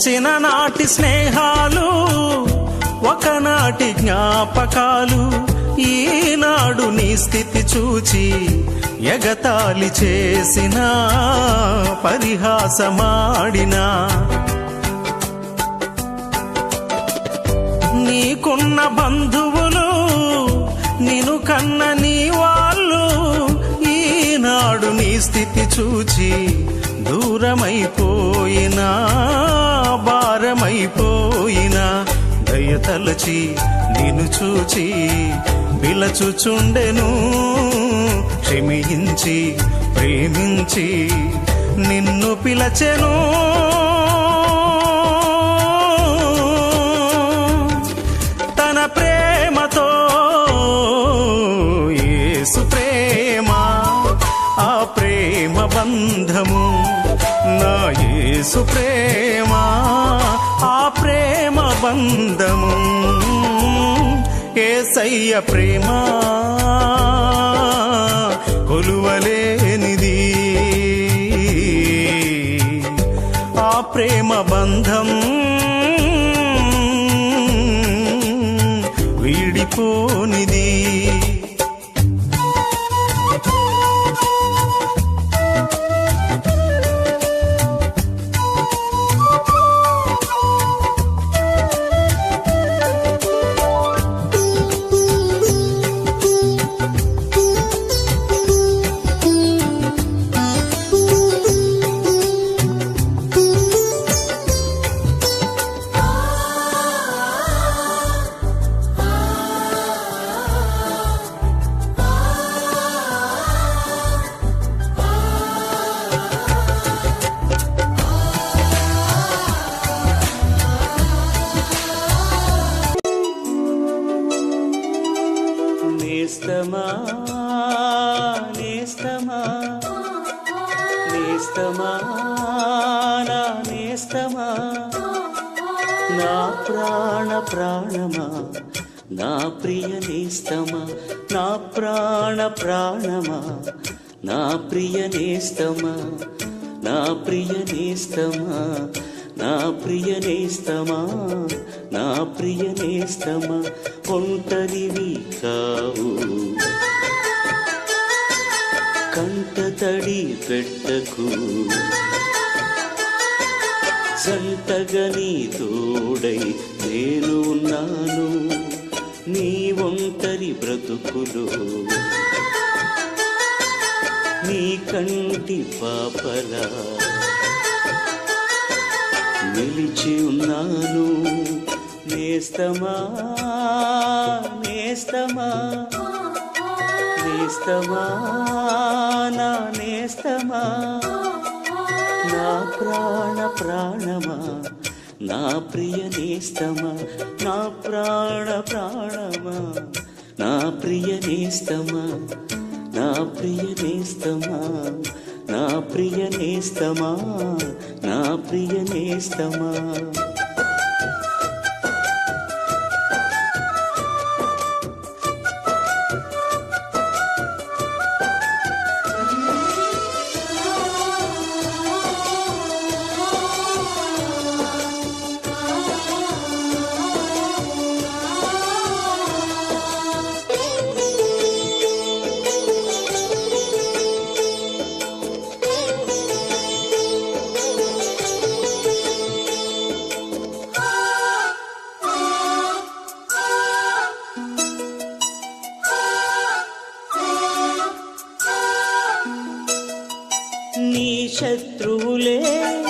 చిన్ననాటి స్నేహాలు ఒకనాటి జ్ఞాపకాలు ఈనాడు నీ స్థితి చూచి ఎగతాళి చేసిన పరిహాసమాడినా నీకున్న బంధువులు నిన్ను కన్న నీ వాళ్ళు ఈనాడు నీ స్థితి చూచి దూరమైపోయినా భారమైపోయినా దయతలచి నిన్ను చూచి పిలచుచుండెను క్షమించి ప్రేమించి నిన్ను పిలచెను తన ప్రేమతో యేసు ప్రేమ ఆ ప్రేమ బంధము నా యేసు ప్రేమ ఆ ప్రేమ బంధము యేసయ్య ప్రేమ కొలువలేనిది ఆ ప్రేమ బంధం వీడిపోనిది నేస్తమా నేస్తమా నేస్తమా నా నేస్తమా నా ప్రాణ ప్రాణమా నా ప్రియ నేస్తమా నా ప్రాణ ప్రాణమా నా ప్రియ నేస్తమా నా ప్రియ నేస్తమా నా ప్రియ నేస్తమా నా ప్రియ నేస్తమా ఒంటరివి కావు కంట తడి పెట్టకు జంటగా నీ తోడై నేను ఉన్నాను నీ ఒంటరి బ్రతుకులో నీ కంటి పాపలా నిలిచి ఉన్నాను నేస్తమా నేస్తమా నేస్తమా నా నేస్తమా నా ప్రాణ ప్రాణమా నా ప్రియ నేస్తమా నా ప్రాణ ప్రాణమా నా ప్రియ నేస్తమా నా ప్రియ నేస్తమా నా ప్రియ నేస్తమా నా ప్రియ నేస్తమా నీ శత్రువులే